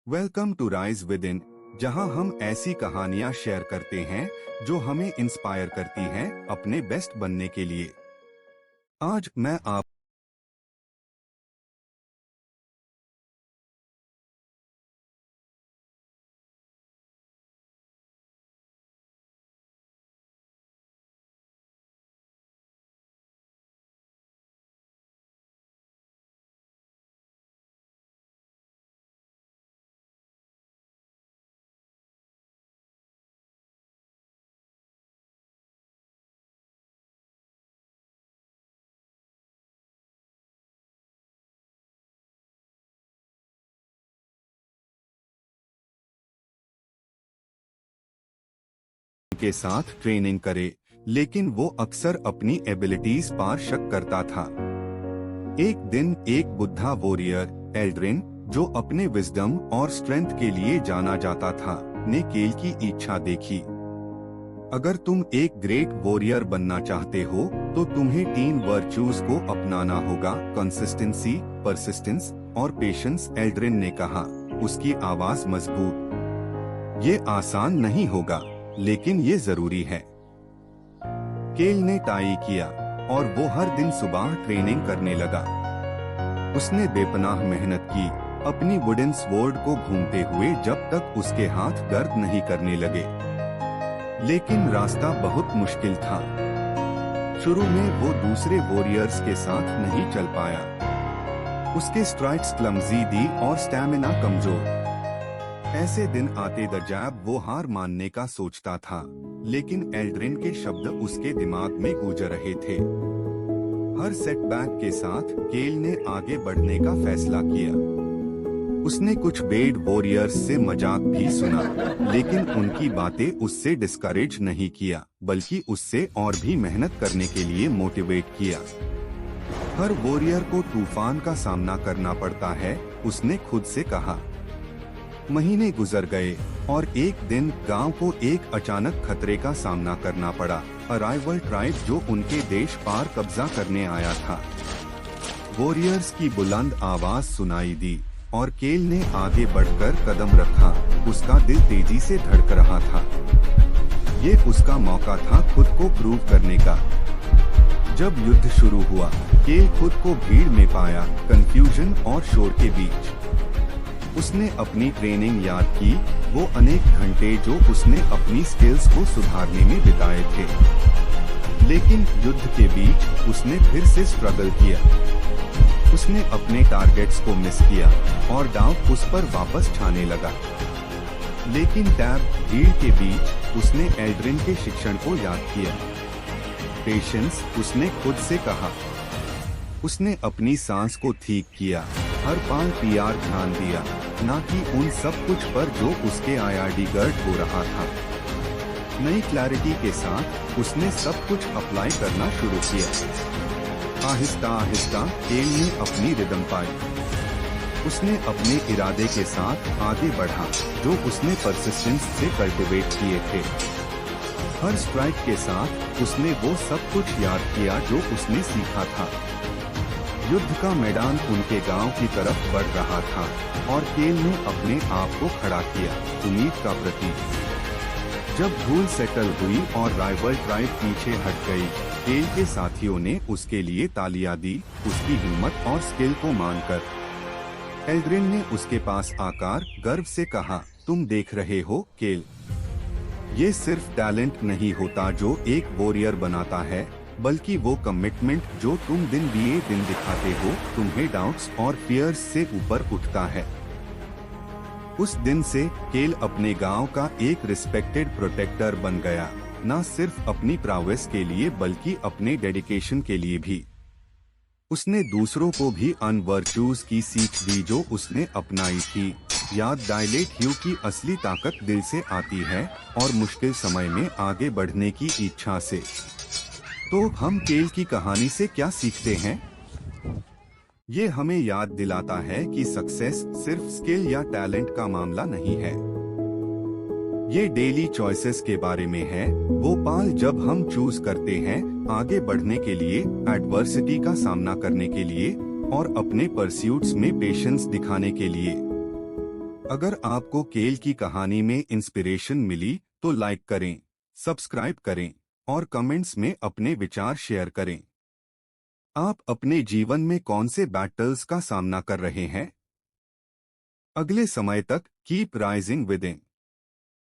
Welcome to rise within, जहाँ हम ऐसी कहानियाँ शेयर करते हैं जो हमें इंस्पायर करती हैं अपने बेस्ट बनने के लिए। आज मैं आप के साथ ट्रेनिंग करे, लेकिन वो अक्सर अपनी एबिलिटीज पर शक करता था। एक दिन एक बुद्धा वॉरियर एल्ड्रिन, जो अपने विजडम और स्ट्रेंथ के लिए जाना जाता था, ने केल की इच्छा देखी। अगर तुम एक ग्रेट वॉरियर बनना चाहते हो तो तुम्हें 3 वर्च्यूज को अपनाना होगा: कंसिस्टेंसी, परसिस्टेंस और पेशेंस। एल्ड्रिन ने कहा, उसकी आवाज मजबूत। ये आसान नहीं होगा, लेकिन ये जरूरी है। केल ने टाई किया और वो हर दिन सुबह ट्रेनिंग करने लगा। उसने बेपनाह मेहनत की, अपनी वुडन स्वॉर्ड को घूमते हुए जब तक उसके हाथ दर्द नहीं करने लगे। लेकिन रास्ता बहुत मुश्किल था। शुरू में वो दूसरे वॉरियर्स के साथ नहीं चल पाया। उसके स्ट्राइक्स क्लमजी थी और स्टैमिना कमजोर। ऐसे दिन आते जब वो हार मानने का सोचता था, लेकिन एल्ड्रिन के शब्द उसके दिमाग में गूंज रहे थे। हर सेटबैक के साथ केल ने आगे बढ़ने का फैसला किया। उसने कुछ बेड वॉरियर्स से मजाक भी सुना, लेकिन उनकी बातें उससे डिस्करेज नहीं किया, बल्कि उससे और भी मेहनत करने के लिए मोटिवेट किया। हर वॉरियर को तूफान का सामना करना पड़ता है, उसने खुद से कहा। महीने गुजर गए और एक दिन गांव को एक अचानक खतरे का सामना करना पड़ा। अराइवल ट्राइब जो उनके देश पार कब्जा करने आया था। वॉरियर्स की बुलंद आवाज सुनाई दी और केल ने आगे बढ़कर कदम रखा। उसका दिल तेजी से धड़क रहा था। ये उसका मौका था खुद को प्रूव करने का। जब युद्ध शुरू हुआ, केल खुद को भीड़ में पाया, कंफ्यूजन और शोर के बीच। उसने अपनी ट्रेनिंग याद की, वो अनेक घंटे जो उसने अपनी स्किल्स को सुधारने में बिताए थे। लेकिन युद्ध के बीच उसने फिर से स्ट्रगल किया। उसने अपने टारगेट्स को मिस किया और डाउट उस पर वापस छाने लगा। लेकिन भीड़ के बीच उसने एल्ड्रिन के शिक्षण को याद किया। पेशेंस, उसने खुद से कहा। उसने अपनी सांस को ठीक किया, हर पाल पीआर ध्यान दिया, न कि उन सब कुछ पर जो उसके आईआरडी गर्ड हो रहा था। नई क्लैरिटी के साथ उसने सब कुछ अप्लाई करना शुरू किया। आहिस्ता आहिस्ता केल ने अपनी रिदम पाई। उसने अपने इरादे के साथ आगे बढ़ा, जो उसने परसिस्टेंस से कल्टीवेट किए थे। हर स्ट्राइक के साथ उसने वो सब कुछ याद किया जो उसने सीखा था। युद्ध का मैदान उनके गांव की तरफ बढ़ रहा था और केल ने अपने आप को खड़ा किया, उम्मीद का प्रतीक। जब धूल सेटल हुई और राइवल ट्राइब पीछे हट गई, केल के साथियों ने उसके लिए तालियां दी, उसकी हिम्मत और स्किल को मानकर। एल्ड्रिन ने उसके पास आकर गर्व से कहा, तुम देख रहे हो केल, ये सिर्फ टैलेंट नहीं होता जो एक वॉरियर बनाता है, बल्कि वो कमिटमेंट जो तुम दिन दिए दिन दिखाते हो, तुम्हें डाउट्स और फियर्स से ऊपर उठता है। उस दिन से केल अपने गांव का एक रिस्पेक्टेड प्रोटेक्टर बन गया, न सिर्फ अपनी प्रावेस के लिए बल्कि अपने डेडिकेशन के लिए भी। उसने दूसरों को भी अन वर्च्यूज की सीख दी जो उसने अपनाई थी। याद डायलेट यू की असली ताकत दिल से आती है और मुश्किल समय में आगे बढ़ने की इच्छा से। तो हम केल की कहानी से क्या सीखते हैं? ये हमें याद दिलाता है कि सक्सेस सिर्फ स्किल या टैलेंट का मामला नहीं है। ये डेली चॉइसेस के बारे में है, वो पाल जब हम चूज करते हैं आगे बढ़ने के लिए, एडवर्सिटी का सामना करने के लिए और अपने परस्यूट्स में पेशेंस दिखाने के लिए। अगर आपको केल की कहानी में इंस्पिरेशन मिली तो लाइक करें, सब्सक्राइब करें और कमेंट्स में अपने विचार शेयर करें। आप अपने जीवन में कौन से बैटल्स का सामना कर रहे हैं? अगले समय तक कीप राइजिंग विदिन।